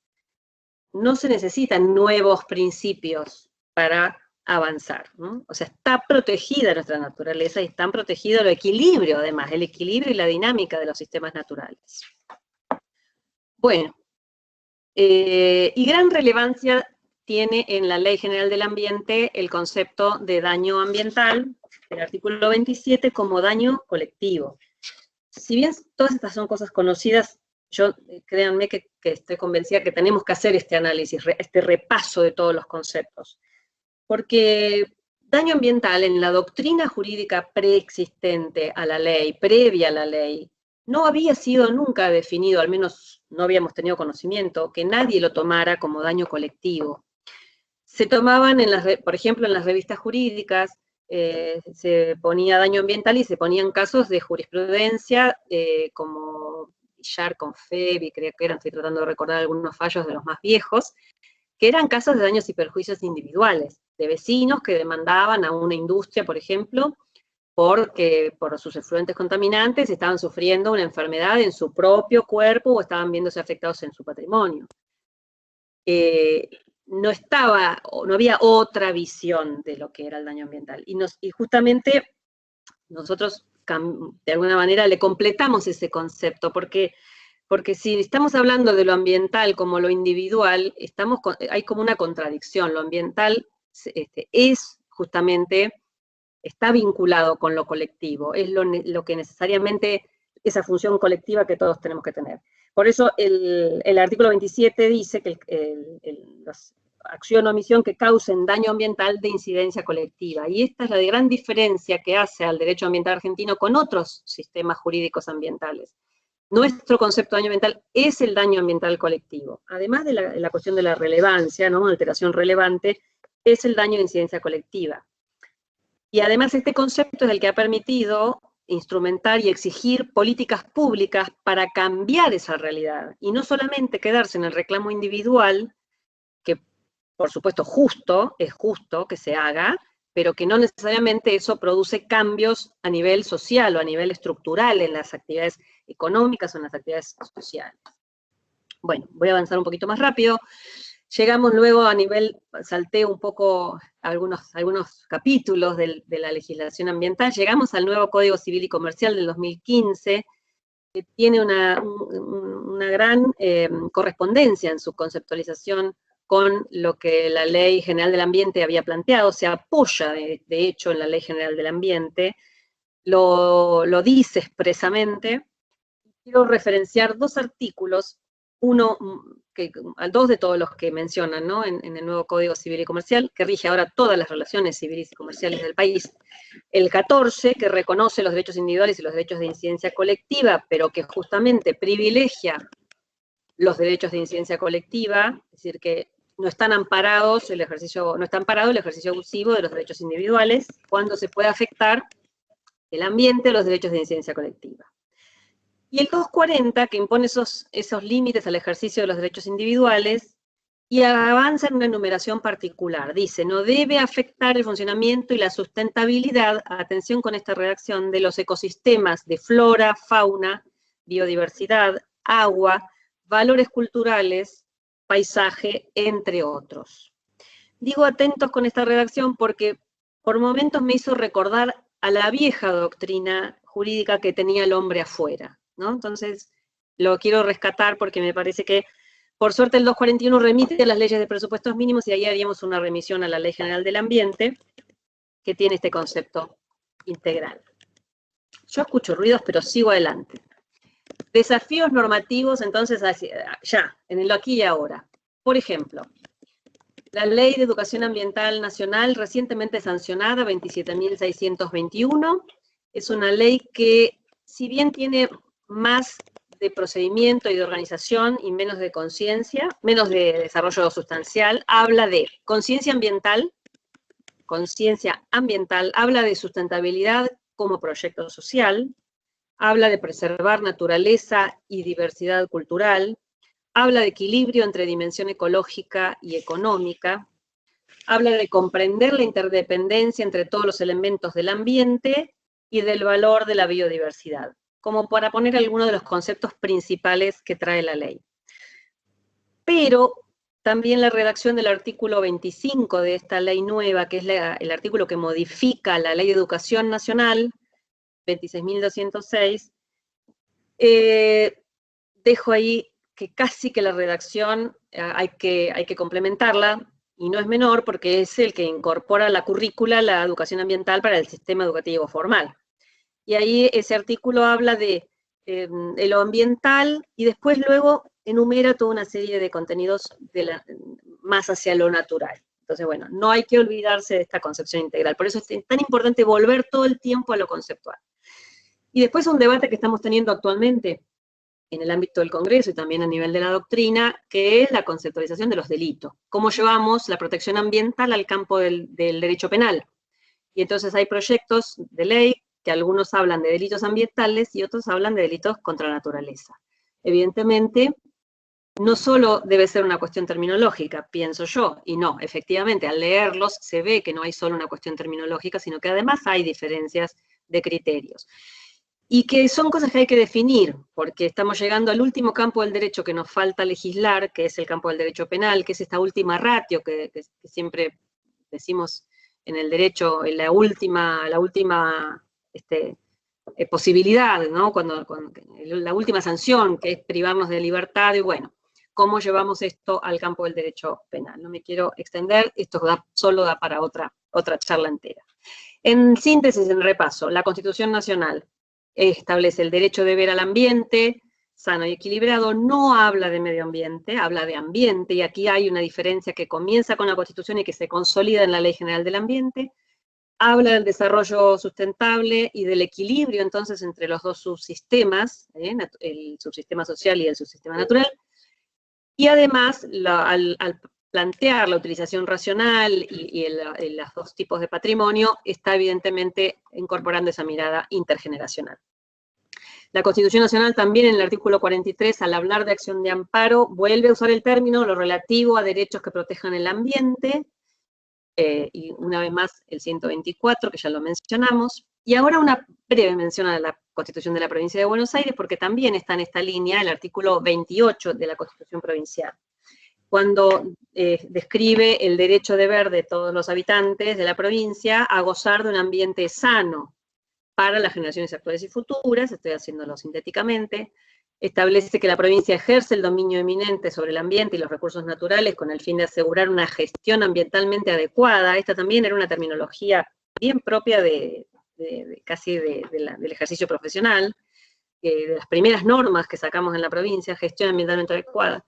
no se necesitan nuevos principios para avanzar, ¿no? O sea, está protegida nuestra naturaleza y están protegidos el equilibrio, además, el equilibrio y la dinámica de los sistemas naturales. Bueno, y gran relevancia tiene en la Ley General del Ambiente el concepto de daño ambiental, el artículo 27, como daño colectivo. Si bien todas estas son cosas conocidas, yo créanme que estoy convencida que tenemos que hacer este análisis, este repaso de todos los conceptos. Porque daño ambiental en la doctrina jurídica preexistente a la ley, previa a la ley, no había sido nunca definido, al menos no habíamos tenido conocimiento, que nadie lo tomara como daño colectivo. Se tomaban, por ejemplo, en las revistas jurídicas, se ponía daño ambiental y se ponían casos de jurisprudencia como Villar con Febi, creo que eran, estoy tratando de recordar algunos fallos de los más viejos, que eran casos de daños y perjuicios individuales, de vecinos que demandaban a una industria, por ejemplo, porque por sus efluentes contaminantes estaban sufriendo una enfermedad en su propio cuerpo o estaban viéndose afectados en su patrimonio. No había otra visión de lo que era el daño ambiental. Y justamente nosotros, de alguna manera, le completamos ese concepto, porque si estamos hablando de lo ambiental como lo individual, hay como una contradicción. Lo ambiental es justamente, está vinculado con lo colectivo, es lo que necesariamente, esa función colectiva que todos tenemos que tener. Por eso el artículo 27 dice que la acción o omisión que causen daño ambiental de incidencia colectiva. Y esta es la gran diferencia que hace al derecho ambiental argentino con otros sistemas jurídicos ambientales. Nuestro concepto de daño ambiental es el daño ambiental colectivo. Además de la cuestión de la relevancia, ¿no? Alteración relevante, es el daño de incidencia colectiva. Y además este concepto es el que ha permitido instrumentar y exigir políticas públicas para cambiar esa realidad. Y no solamente quedarse en el reclamo individual, que por supuesto es justo que se haga, pero que no necesariamente eso produce cambios a nivel social o a nivel estructural en las actividades económicas o en las actividades sociales. Bueno, voy a avanzar un poquito más rápido. Llegamos luego a nivel, salteo un poco algunos capítulos de la legislación ambiental, llegamos al nuevo Código Civil y Comercial del 2015, que tiene una gran correspondencia en su conceptualización con lo que la Ley General del Ambiente había planteado, se apoya de hecho en la Ley General del Ambiente, lo dice expresamente. Quiero referenciar dos artículos, dos de todos los que mencionan, ¿no? en el nuevo Código Civil y Comercial, que rige ahora todas las relaciones civiles y comerciales del país. El 14, que reconoce los derechos individuales y los derechos de incidencia colectiva, pero que justamente privilegia los derechos de incidencia colectiva, es decir, que no está amparado el ejercicio abusivo de los derechos individuales cuando se puede afectar el ambiente o los derechos de incidencia colectiva. Y el 240, que impone esos límites al ejercicio de los derechos individuales y avanza en una enumeración particular. Dice, no debe afectar el funcionamiento y la sustentabilidad, atención con esta redacción, de los ecosistemas de flora, fauna, biodiversidad, agua, valores culturales, paisaje, entre otros. Digo atentos con esta redacción porque por momentos me hizo recordar a la vieja doctrina jurídica que tenía el hombre afuera, ¿no? Entonces, lo quiero rescatar porque me parece que, por suerte, el 241 remite a las leyes de presupuestos mínimos y ahí haríamos una remisión a la Ley General del Ambiente, que tiene este concepto integral. Yo escucho ruidos, pero sigo adelante. Desafíos normativos, entonces, ya, en el aquí y ahora. Por ejemplo, la Ley de Educación Ambiental Nacional, recientemente sancionada, 27.621, es una ley que, si bien tiene más de procedimiento y de organización y menos de conciencia, menos de desarrollo sustancial, habla de conciencia ambiental, habla de sustentabilidad como proyecto social, habla de preservar naturaleza y diversidad cultural, habla de equilibrio entre dimensión ecológica y económica, habla de comprender la interdependencia entre todos los elementos del ambiente y del valor de la biodiversidad, como para poner algunos de los conceptos principales que trae la ley. Pero también la redacción del artículo 25 de esta ley nueva, que es el artículo que modifica la Ley de Educación Nacional, 26.206, dejo ahí que casi que la redacción hay que complementarla, y no es menor porque es el que incorpora a la currícula la educación ambiental para el sistema educativo formal. Y ahí ese artículo habla de lo ambiental y después luego enumera toda una serie de contenidos más hacia lo natural. Entonces, bueno, no hay que olvidarse de esta concepción integral. Por eso es tan importante volver todo el tiempo a lo conceptual. Y después un debate que estamos teniendo actualmente en el ámbito del Congreso y también a nivel de la doctrina, que es la conceptualización de los delitos. Cómo llevamos la protección ambiental al campo del derecho penal. Y entonces hay proyectos de ley que algunos hablan de delitos ambientales y otros hablan de delitos contra la naturaleza. Evidentemente, no solo debe ser una cuestión terminológica, pienso yo, y no, efectivamente, al leerlos se ve que no hay solo una cuestión terminológica, sino que además hay diferencias de criterios. Y que son cosas que hay que definir, porque estamos llegando al último campo del derecho que nos falta legislar, que es el campo del derecho penal, que es esta última ratio que siempre decimos en el derecho, en la última posibilidad, ¿no? La última sanción, que es privarnos de libertad, y bueno, ¿cómo llevamos esto al campo del derecho penal? No me quiero extender, esto solo da para otra charla entera. En síntesis, en repaso, la Constitución Nacional establece el derecho de ver al ambiente sano y equilibrado, no habla de medio ambiente, habla de ambiente, y aquí hay una diferencia que comienza con la Constitución y que se consolida en la Ley General del Ambiente. Habla del desarrollo sustentable y del equilibrio, entonces, entre los dos subsistemas, el subsistema social y el subsistema natural, y además, al plantear la utilización racional y los dos tipos de patrimonio, está evidentemente incorporando esa mirada intergeneracional. La Constitución Nacional también en el artículo 43, al hablar de acción de amparo, vuelve a usar el término lo relativo a derechos que protejan el ambiente, y una vez más el 124, que ya lo mencionamos, y ahora una breve mención a la Constitución de la Provincia de Buenos Aires, porque también está en esta línea el artículo 28 de la Constitución Provincial, cuando describe el derecho deber de todos los habitantes de la provincia a gozar de un ambiente sano para las generaciones actuales y futuras, estoy haciéndolo sintéticamente. Establece que la provincia ejerce el dominio eminente sobre el ambiente y los recursos naturales con el fin de asegurar una gestión ambientalmente adecuada. Esta también era una terminología bien propia casi del ejercicio profesional, de las primeras normas que sacamos en la provincia, gestión ambientalmente adecuada.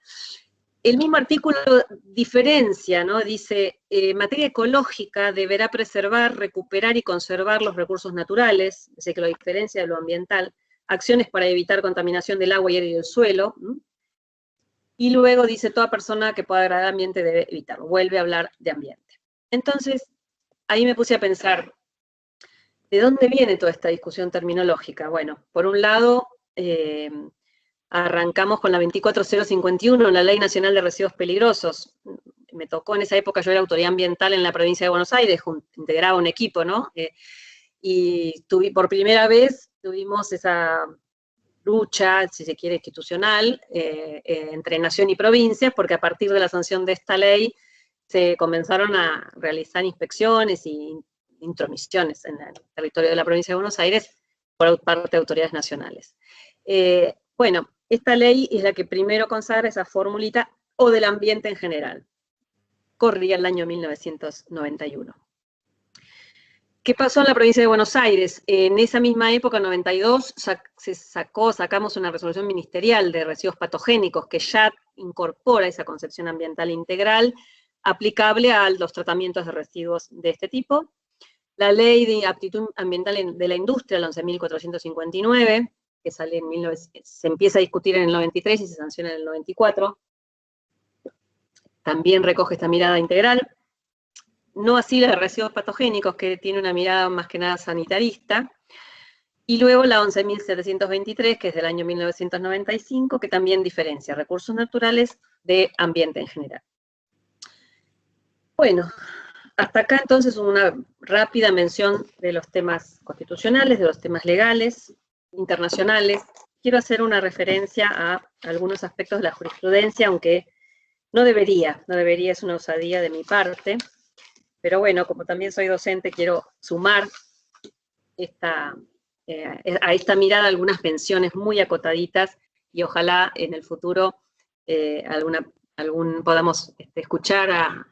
El mismo artículo diferencia, ¿no? Dice, materia ecológica deberá preservar, recuperar y conservar los recursos naturales, dice que lo diferencia de lo ambiental, acciones para evitar contaminación del agua y aire y del suelo, y luego dice, toda persona que pueda agradar al ambiente debe evitarlo, vuelve a hablar de ambiente. Entonces, ahí me puse a pensar, ¿de dónde viene toda esta discusión terminológica? Bueno, por un lado, arrancamos con la 24051, la Ley Nacional de Residuos Peligrosos. Me tocó en esa época, yo era autoridad ambiental en la provincia de Buenos Aires, integraba un equipo, ¿no? Y por primera vez tuvimos esa lucha, si se quiere, institucional, entre nación y provincia, porque a partir de la sanción de esta ley se comenzaron a realizar inspecciones y intromisiones en el territorio de la provincia de Buenos Aires por parte de autoridades nacionales. Bueno, esta ley es la que primero consagra esa formulita o del ambiente en general. Corría el año 1991. ¿Qué pasó en la provincia de Buenos Aires? En esa misma época, en 92, sacamos una resolución ministerial de residuos patogénicos que ya incorpora esa concepción ambiental integral aplicable a los tratamientos de residuos de este tipo. La Ley de Aptitud Ambiental de la Industria, la 11.459, que sale se empieza a discutir en el 93 y se sanciona en el 94, también recoge esta mirada integral. No así la de residuos patogénicos, que tiene una mirada más que nada sanitarista. Y luego la 11.723, que es del año 1995, que también diferencia recursos naturales de ambiente en general. Bueno, hasta acá entonces una rápida mención de los temas constitucionales, de los temas legales, internacionales. Quiero hacer una referencia a algunos aspectos de la jurisprudencia, aunque no debería, es una osadía de mi parte, pero bueno, como también soy docente, quiero sumar a esta mirada algunas menciones muy acotaditas, y ojalá en el futuro podamos escuchar a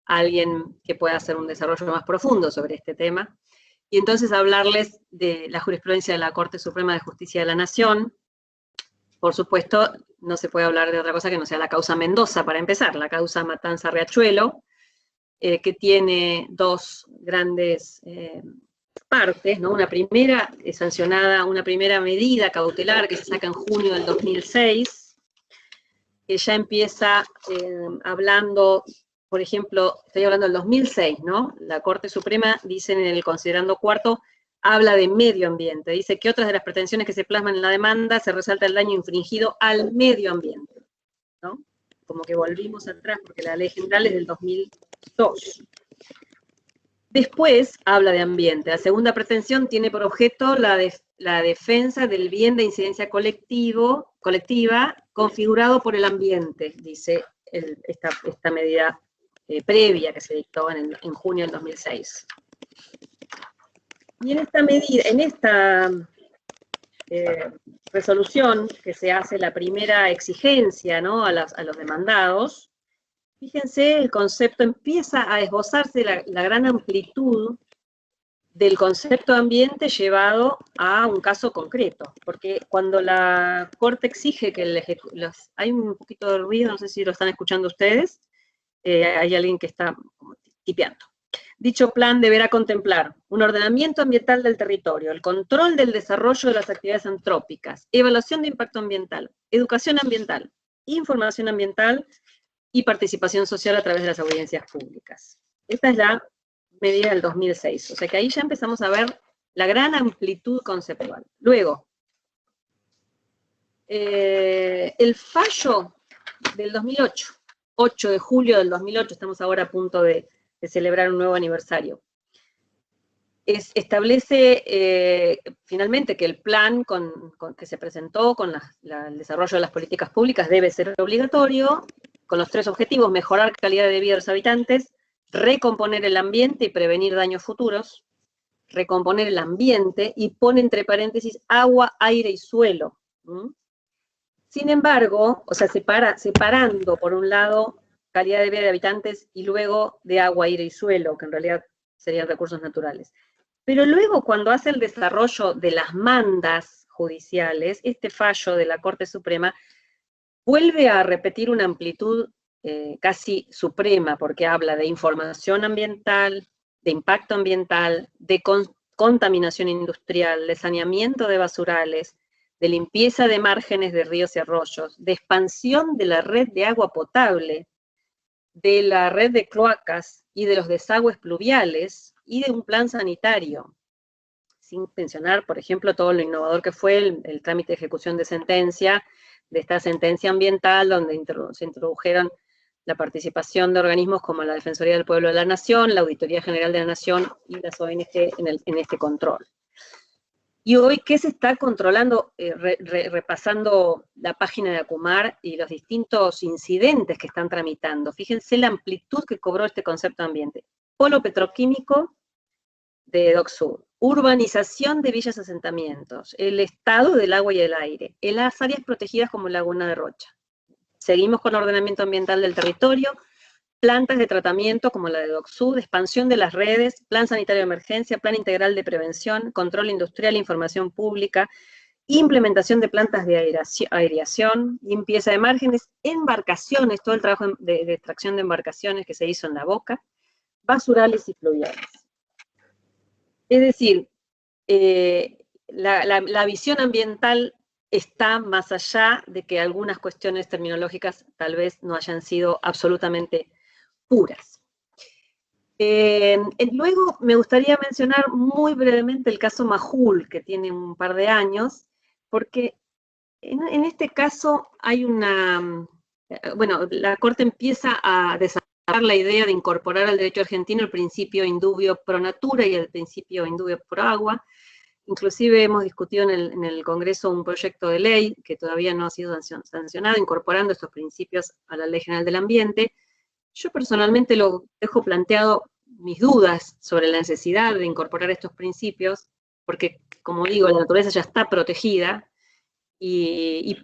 alguien que pueda hacer un desarrollo más profundo sobre este tema, y entonces hablarles de la jurisprudencia de la Corte Suprema de Justicia de la Nación. Por supuesto, no se puede hablar de otra cosa que no sea la causa Mendoza, para empezar, la causa Matanza-Riachuelo, que tiene dos grandes partes, ¿no? Una primera sancionada, una primera medida cautelar que se saca en junio del 2006, que ya empieza hablando, por ejemplo, estoy hablando del 2006, ¿no? La Corte Suprema dice en el considerando cuarto, habla de medio ambiente, dice que otras de las pretensiones que se plasman en la demanda se resalta el daño infringido al medio ambiente, ¿no? Como que volvimos atrás, porque la ley general es del 2002. Después habla de ambiente. La segunda pretensión tiene por objeto la defensa del bien de incidencia colectiva configurado por el ambiente, dice esta medida previa que se dictó en junio del 2006. Y en esta medida, en esta resolución que se hace la primera exigencia, ¿no?, a los demandados, fíjense, el concepto empieza a esbozarse la gran amplitud del concepto de ambiente llevado a un caso concreto, porque cuando la Corte exige que hay un poquito de ruido, no sé si lo están escuchando ustedes, hay alguien que está tipeando. Dicho plan deberá contemplar un ordenamiento ambiental del territorio, el control del desarrollo de las actividades antrópicas, evaluación de impacto ambiental, educación ambiental, información ambiental y participación social a través de las audiencias públicas. Esta es la medida del 2006, o sea que ahí ya empezamos a ver la gran amplitud conceptual. Luego, el fallo del 2008, 8 de julio del 2008, estamos ahora a punto de celebrar un nuevo aniversario, establece finalmente que el plan que se presentó con el desarrollo de las políticas públicas debe ser obligatorio, con los 3 objetivos: mejorar calidad de vida de los habitantes, recomponer el ambiente y prevenir daños futuros, recomponer el ambiente, y pone entre paréntesis agua, aire y suelo. Sin embargo, o sea, separando por un lado calidad de vida de habitantes y luego de agua, aire y suelo, que en realidad serían recursos naturales. Pero luego, cuando hace el desarrollo de las mandas judiciales, este fallo de la Corte Suprema vuelve a repetir una amplitud casi suprema, porque habla de información ambiental, de impacto ambiental, de contaminación industrial, de saneamiento de basurales, de limpieza de márgenes de ríos y arroyos, de expansión de la red de agua potable, de la red de cloacas y de los desagües pluviales, y de un plan sanitario, sin mencionar, por ejemplo, todo lo innovador que fue el trámite de ejecución de sentencia, de esta sentencia ambiental, donde se introdujeron la participación de organismos como la Defensoría del Pueblo de la Nación, la Auditoría General de la Nación y las ONG en este control. Y hoy, ¿qué se está controlando? Repasando la página de ACUMAR y los distintos incidentes que están tramitando. Fíjense la amplitud que cobró este concepto de ambiente. Polo petroquímico de Dock Sud, urbanización de villas asentamientos, el estado del agua y el aire, las áreas protegidas como Laguna de Rocha. Seguimos con ordenamiento ambiental del territorio, plantas de tratamiento como la de Dock Sud, expansión de las redes, plan sanitario de emergencia, plan integral de prevención, control industrial, información pública, implementación de plantas de aireación, limpieza de márgenes, embarcaciones, todo el trabajo de extracción de embarcaciones que se hizo en La Boca, basurales y fluviales. Es decir, la visión ambiental está más allá de que algunas cuestiones terminológicas tal vez no hayan sido absolutamente puras. Luego me gustaría mencionar muy brevemente el caso Majul, que tiene un par de años, porque en este caso hay bueno, la Corte empieza a desarrollar la idea de incorporar al derecho argentino el principio indubio pro natura y el principio indubio pro agua. Inclusive hemos discutido en el Congreso un proyecto de ley que todavía no ha sido sancionado, incorporando estos principios a la Ley General del Ambiente. Yo personalmente lo dejo planteado mis dudas sobre la necesidad de incorporar estos principios, porque, como digo, la naturaleza ya está protegida, y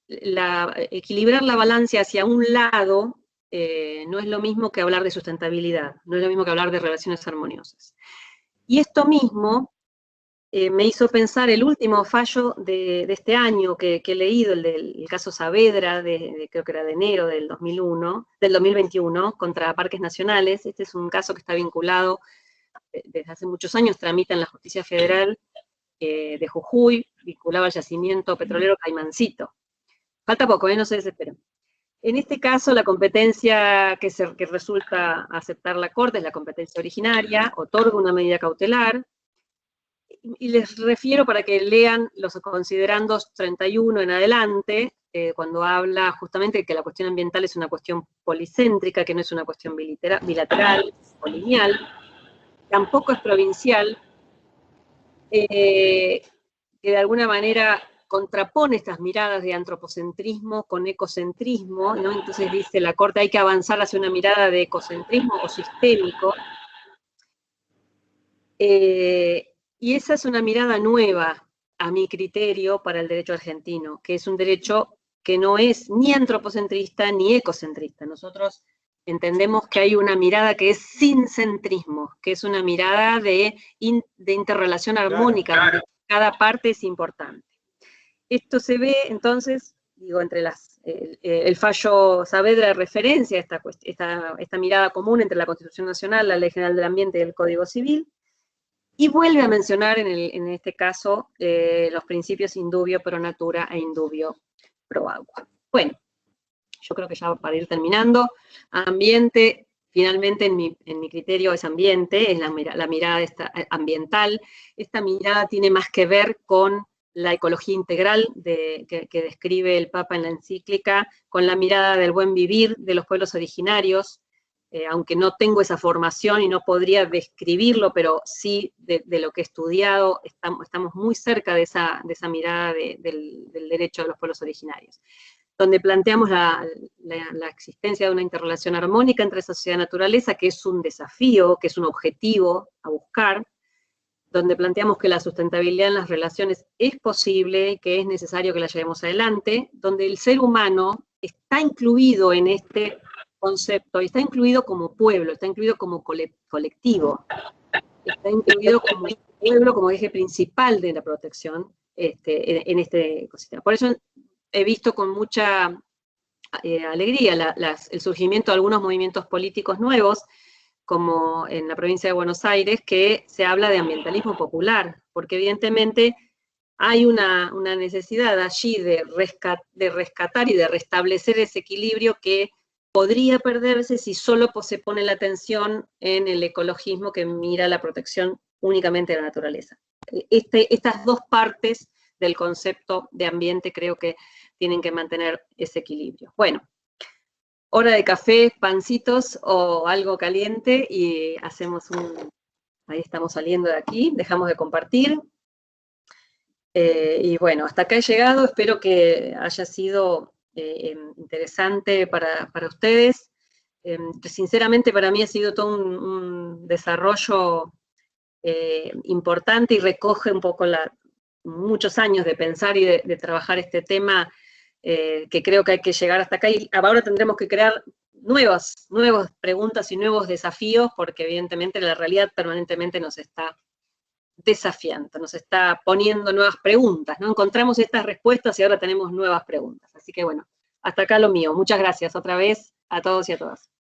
equilibrar la balanza hacia un lado no es lo mismo que hablar de sustentabilidad, no es lo mismo que hablar de relaciones armoniosas. Y esto mismo me hizo pensar el último fallo de este año que he leído, el caso Saavedra, creo que era de enero del 2021, contra parques nacionales. Este es un caso que está vinculado, desde hace muchos años tramita en la Justicia Federal de Jujuy, vinculado al yacimiento petrolero Caimancito. Falta poco, no se desesperen. En este caso, la competencia que resulta aceptar la Corte es la competencia originaria, otorga una medida cautelar, y les refiero para que lean los considerandos 31 en adelante, cuando habla justamente de que la cuestión ambiental es una cuestión policéntrica, que no es una cuestión bilateral o lineal, tampoco es provincial, que de alguna manera contrapone estas miradas de antropocentrismo con ecocentrismo, ¿no? Entonces dice la Corte hay que avanzar hacia una mirada de ecocentrismo o sistémico, y esa es una mirada nueva, a mi criterio, para el derecho argentino, que es un derecho que no es ni antropocentrista ni ecocentrista. Nosotros entendemos que hay una mirada que es sincentrismo, que es una mirada de interrelación armónica, donde cada parte es importante. Esto se ve, entonces, digo, entre el fallo Saavedra referencia esta mirada común entre la Constitución Nacional, la Ley General del Ambiente y el Código Civil, y vuelve a mencionar en este caso los principios indubio pro natura e indubio pro agua. Bueno, yo creo que ya para ir terminando, ambiente, finalmente en mi criterio es ambiente, es la mirada ambiental. Esta mirada tiene más que ver con la ecología integral que describe el Papa en la encíclica, con la mirada del buen vivir de los pueblos originarios, aunque no tengo esa formación y no podría describirlo, pero sí de lo que he estudiado, estamos muy cerca de esa mirada del derecho de los pueblos originarios, donde planteamos la existencia de una interrelación armónica entre sociedad y naturaleza, que es un desafío, que es un objetivo a buscar, donde planteamos que la sustentabilidad en las relaciones es posible, que es necesario que la llevemos adelante, donde el ser humano está incluido en este concepto, y está incluido como pueblo, está incluido como colectivo, está incluido como pueblo, como eje principal de la protección en este ecosistema. Por eso he visto con mucha alegría el surgimiento de algunos movimientos políticos nuevos, como en la provincia de Buenos Aires, que se habla de ambientalismo popular, porque evidentemente hay una necesidad allí de rescatar y de restablecer ese equilibrio que podría perderse si solo se pone la atención en el ecologismo que mira la protección únicamente de la naturaleza. Estas dos partes del concepto de ambiente creo que tienen que mantener ese equilibrio. Bueno, hora de café, pancitos o algo caliente y hacemos ahí estamos saliendo de aquí, dejamos de compartir. Y bueno, hasta acá he llegado, espero que haya sido interesante para ustedes. Sinceramente para mí ha sido todo un desarrollo importante y recoge un poco muchos años de pensar y de trabajar este tema, que creo que hay que llegar hasta acá, y ahora tendremos que crear nuevas preguntas y nuevos desafíos, porque evidentemente la realidad permanentemente nos está desafiando, nos está poniendo nuevas preguntas, ¿no? Encontramos estas respuestas y ahora tenemos nuevas preguntas. Así que bueno, hasta acá lo mío. Muchas gracias otra vez a todos y a todas.